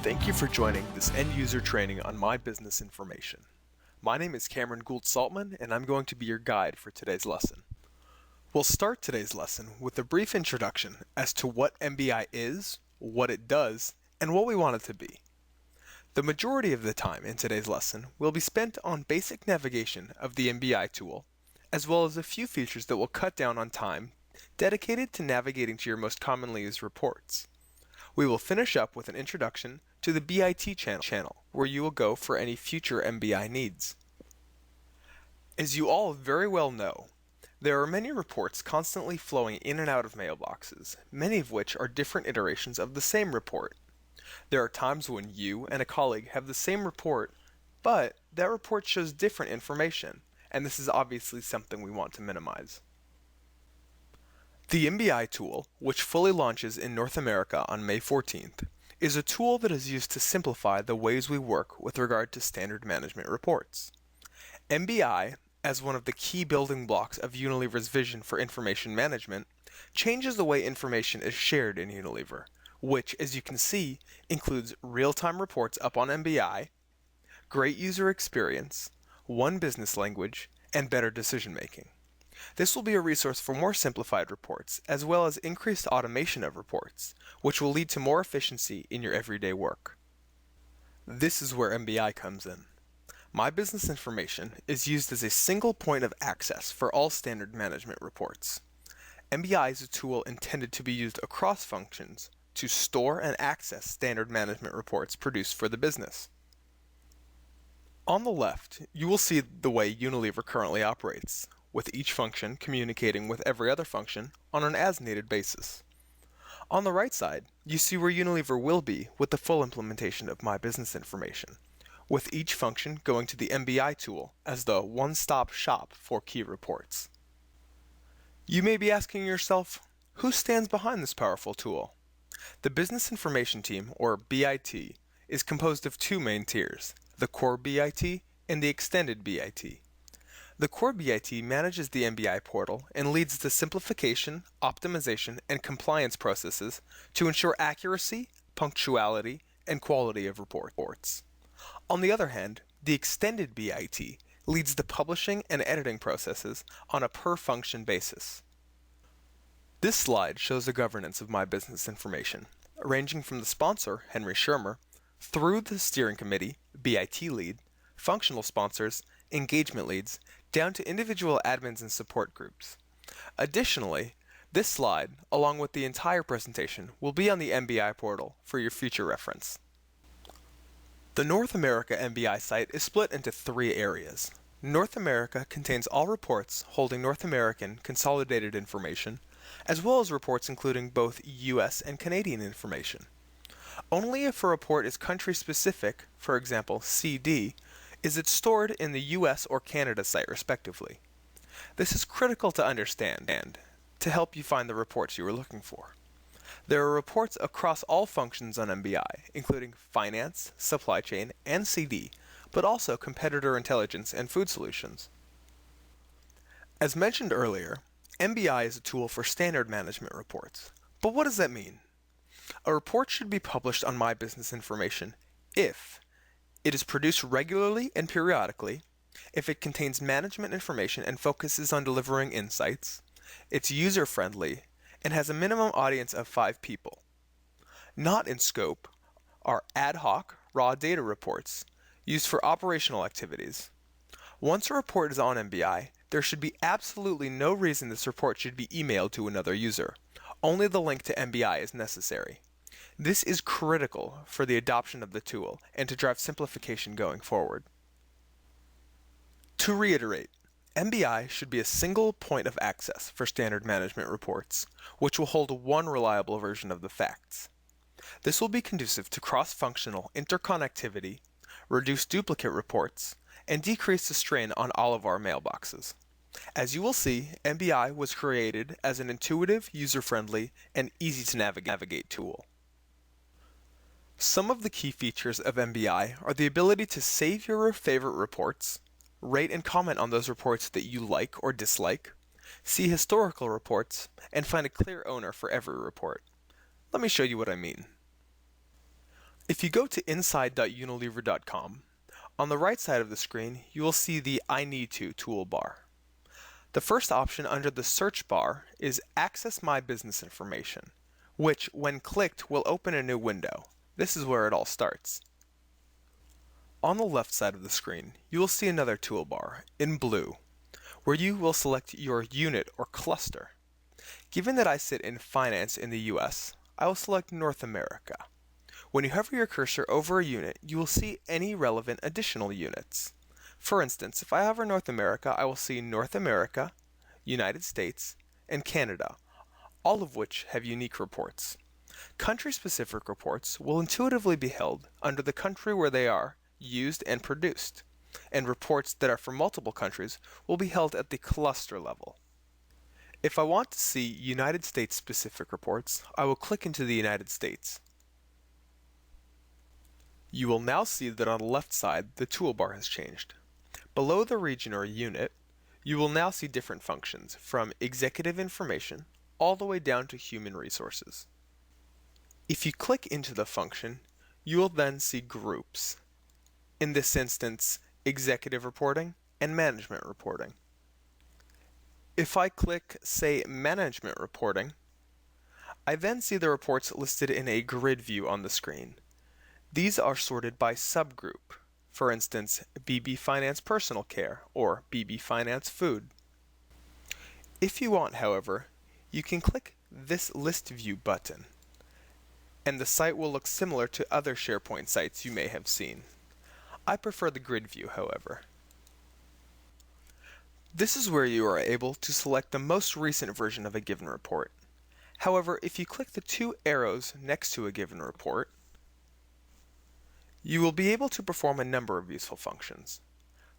Thank you for joining this end-user training on My Business Information. My name is Cameron Gould-Saltman, and I'm going to be your guide for today's lesson. We'll start today's lesson with a brief introduction as to what MBI is, what it does, and what we want it to be. The majority of the time in today's lesson will be spent on basic navigation of the MBI tool, as well as a few features that will cut down on time dedicated to navigating to your most commonly used reports. We will finish up with an introduction to the BIT channel, where you will go for any future MBI needs. As you all very well know, there are many reports constantly flowing in and out of mailboxes, many of which are different iterations of the same report. There are times when you and a colleague have the same report, but that report shows different information, and this is obviously something we want to minimize. The MBI tool, which fully launches in North America on May 14th, is a tool that is used to simplify the ways we work with regard to standard management reports. MBI, as one of the key building blocks of Unilever's vision for information management, changes the way information is shared in Unilever, which, as you can see, includes real-time reports up on MBI, great user experience, one business language, and better decision-making. This will be a resource for more simplified reports, as well as increased automation of reports, which will lead to more efficiency in your everyday work. This is where MBI comes in. My Business Information is used as a single point of access for all standard management reports. MBI is a tool intended to be used across functions to store and access standard management reports produced for the business. On the left, you will see the way Unilever currently operates, with each function communicating with every other function on an as-needed basis. On the right side, you see where Unilever will be with the full implementation of My Business Information, with each function going to the MBI tool as the one-stop shop for key reports. You may be asking yourself, who stands behind this powerful tool? The Business Information Team, or BIT, is composed of two main tiers, the Core BIT and the Extended BIT. The Core BIT manages the MBI portal and leads the simplification, optimization, and compliance processes to ensure accuracy, punctuality, and quality of reports. On the other hand, the Extended BIT leads the publishing and editing processes on a per-function basis. This slide shows the governance of My Business Information, ranging from the sponsor, Henry Schirmer, through the steering committee, BIT lead, functional sponsors, engagement leads, down to individual admins and support groups. Additionally, this slide, along with the entire presentation, will be on the MBI portal for your future reference. The North America MBI site is split into three areas. North America contains all reports holding North American consolidated information, as well as reports including both US and Canadian information. Only if a report is country-specific, for example CD, is it stored in the US or Canada site respectively. This is critical to understand and to help you find the reports you are looking for. There are reports across all functions on MBI, including finance, supply chain, and CD, but also competitor intelligence and food solutions. As mentioned earlier, MBI is a tool for standard management reports. But what does that mean? A report should be published on My Business Information if it is produced regularly and periodically, if it contains management information and focuses on delivering insights, it's user-friendly, and has a minimum audience of 5 people. Not in scope are ad hoc, raw data reports used for operational activities. Once a report is on MBI, there should be absolutely no reason this report should be emailed to another user. Only the link to MBI is necessary. This is critical for the adoption of the tool and to drive simplification going forward. To reiterate, MBI should be a single point of access for standard management reports, which will hold one reliable version of the facts. This will be conducive to cross-functional interconnectivity, reduce duplicate reports, and decrease the strain on all of our mailboxes. As you will see, MBI was created as an intuitive, user-friendly, and easy-to-navigate tool. Some of the key features of MBI are the ability to save your favorite reports, rate and comment on those reports that you like or dislike, see historical reports, and find a clear owner for every report. Let me show you what I mean. If you go to inside.unilever.com, on the right side of the screen, you will see the I Need To toolbar. The first option under the search bar is Access My Business Information, which, when clicked, will open a new window. This is where it all starts. On the left side of the screen, you will see another toolbar, in blue, where you will select your unit or cluster. Given that I sit in finance in the US, I will select North America. When you hover your cursor over a unit, you will see any relevant additional units. For instance, if I hover North America, I will see North America, United States, and Canada, all of which have unique reports. Country-specific reports will intuitively be held under the country where they are used and produced, and reports that are for multiple countries will be held at the cluster level. If I want to see United States-specific reports, I will click into the United States. You will now see that on the left side, the toolbar has changed. Below the region or unit, you will now see different functions, from executive information all the way down to human resources. If you click into the function, you will then see groups. In this instance, executive reporting and management reporting. If I click, say, management reporting, I then see the reports listed in a grid view on the screen. These are sorted by subgroup, for instance, BB Finance Personal Care or BB Finance Food. If you want, however, you can click this List View button, and the site will look similar to other SharePoint sites you may have seen. I prefer the grid view, however. This is where you are able to select the most recent version of a given report. However, if you click the two arrows next to a given report, you will be able to perform a number of useful functions.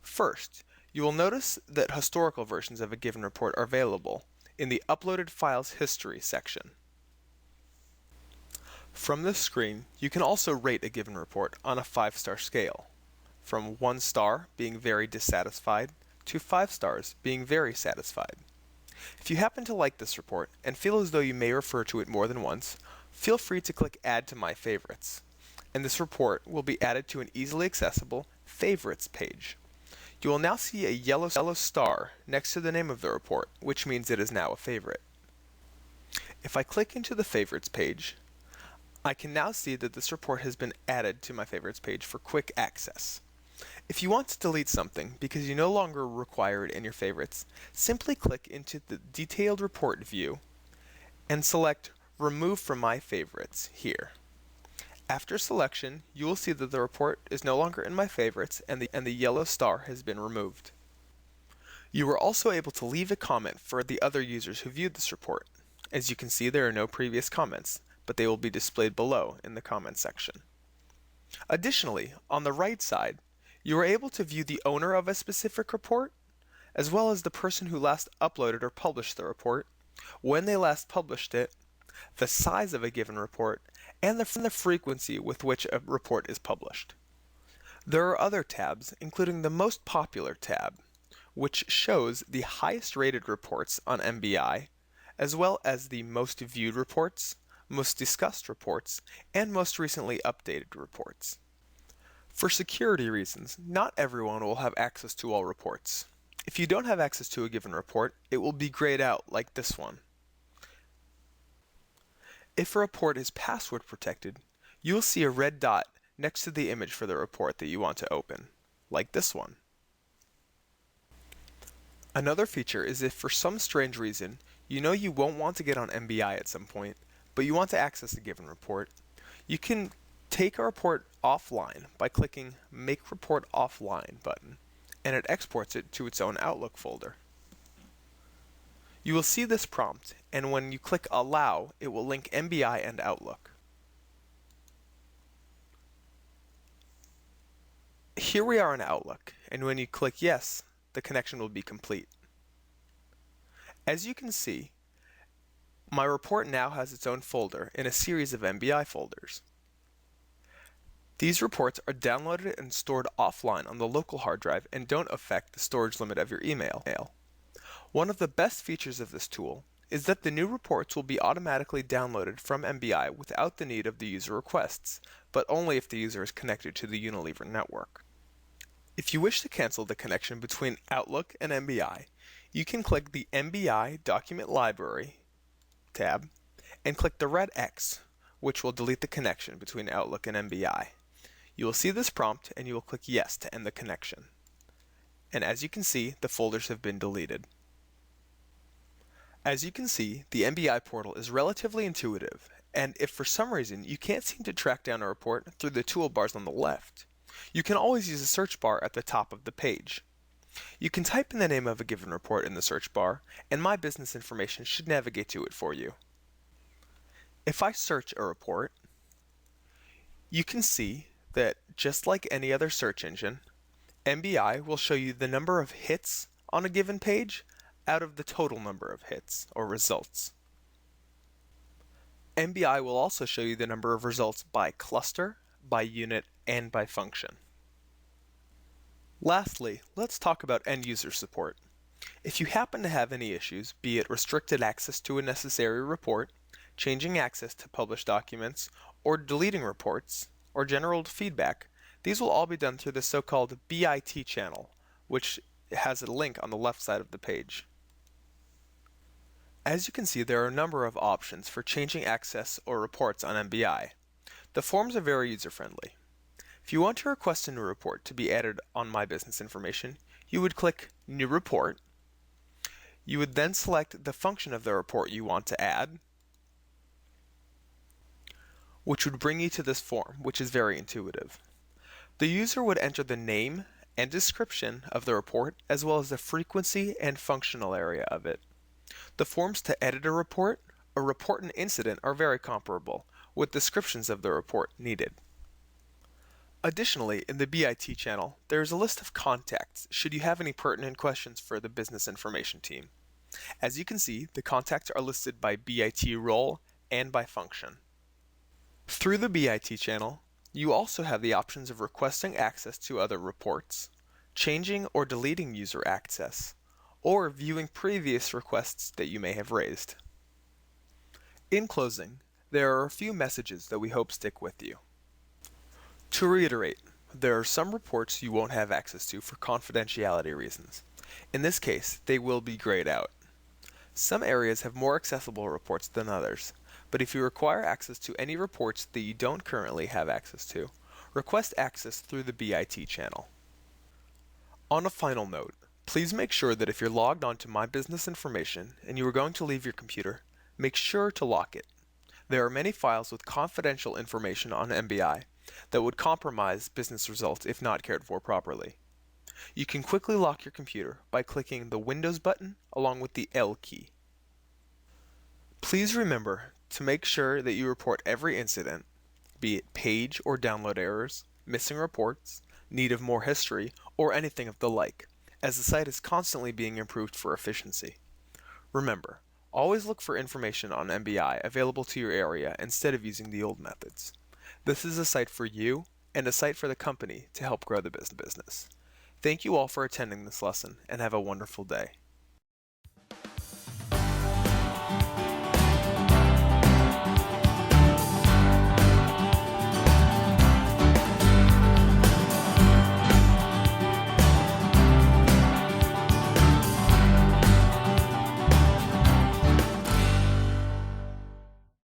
First, you will notice that historical versions of a given report are available in the Uploaded Files History section. From this screen, you can also rate a given report on a 5-star scale, from 1 star being very dissatisfied to 5 stars being very satisfied. If you happen to like this report and feel as though you may refer to it more than once, feel free to click Add to My Favorites, and this report will be added to an easily accessible Favorites page. You will now see a yellow star next to the name of the report, which means it is now a favorite. If I click into the Favorites page, I can now see that this report has been added to my Favorites page for quick access. If you want to delete something because you no longer require it in your favorites, simply click into the Detailed Report view and select Remove from My Favorites here. After selection, you will see that the report is no longer in my favorites and the yellow star has been removed. You are also able to leave a comment for the other users who viewed this report. As you can see, there are no previous comments, but they will be displayed below in the comment section. Additionally, on the right side, you are able to view the owner of a specific report, as well as the person who last uploaded or published the report, when they last published it, the size of a given report, and the frequency with which a report is published. There are other tabs, including the most popular tab, which shows the highest rated reports on MBI, as well as the most viewed reports, most discussed reports, and most recently updated reports. For security reasons, not everyone will have access to all reports. If you don't have access to a given report, it will be grayed out like this one. If a report is password protected, you will see a red dot next to the image for the report that you want to open, like this one. Another feature is if for some strange reason you know you won't want to get on MBI at some point, but you want to access a given report, you can take a report offline by clicking Make Report Offline button, and it exports it to its own Outlook folder. You will see this prompt, and when you click Allow, it will link MBI and Outlook. Here we are in Outlook, and when you click Yes, the connection will be complete. As you can see, my report now has its own folder in a series of MBI folders. These reports are downloaded and stored offline on the local hard drive and don't affect the storage limit of your email. One of the best features of this tool is that the new reports will be automatically downloaded from MBI without the need of the user requests, but only if the user is connected to the Unilever network. If you wish to cancel the connection between Outlook and MBI, you can click the MBI Document Library tab and click the red X, which will delete the connection between Outlook and MBI. You will see this prompt and you will click Yes to end the connection. And as you can see, the folders have been deleted. As you can see, the MBI portal is relatively intuitive, and if for some reason you can't seem to track down a report through the toolbars on the left, you can always use a search bar at the top of the page. You can type in the name of a given report in the search bar, and My Business Information should navigate to it for you. If I search a report, you can see that just like any other search engine, MBI will show you the number of hits on a given page out of the total number of hits or results. MBI will also show you the number of results by cluster, by unit, and by function. Lastly, let's talk about end user support. If you happen to have any issues, be it restricted access to a necessary report, changing access to published documents, or deleting reports, or general feedback, these will all be done through the so-called BIT channel, which has a link on the left side of the page. As you can see, there are a number of options for changing access or reports on MBI. The forms are very user-friendly. If you want to request a new report to be added on My Business Information, you would click New Report. You would then select the function of the report you want to add, which would bring you to this form, which is very intuitive. The user would enter the name and description of the report, as well as the frequency and functional area of it. The forms to edit a report and incident are very comparable, with descriptions of the report needed. Additionally, in the BIT channel, there is a list of contacts should you have any pertinent questions for the business information team. As you can see, the contacts are listed by BIT role and by function. Through the BIT channel, you also have the options of requesting access to other reports, changing or deleting user access, or viewing previous requests that you may have raised. In closing, there are a few messages that we hope stick with you. To reiterate, there are some reports you won't have access to for confidentiality reasons. In this case, they will be grayed out. Some areas have more accessible reports than others, but if you require access to any reports that you don't currently have access to, request access through the BIT channel. On a final note, please make sure that if you're logged on to My Business Information and you are going to leave your computer, make sure to lock it. There are many files with confidential information on MBI that would compromise business results if not cared for properly. You can quickly lock your computer by clicking the Windows button along with the L key. Please remember to make sure that you report every incident, be it page or download errors, missing reports, need of more history, or anything of the like, as the site is constantly being improved for efficiency. Remember, always look for information on MBI available to your area instead of using the old methods. This is a site for you and a site for the company to help grow the business. Thank you all for attending this lesson and have a wonderful day.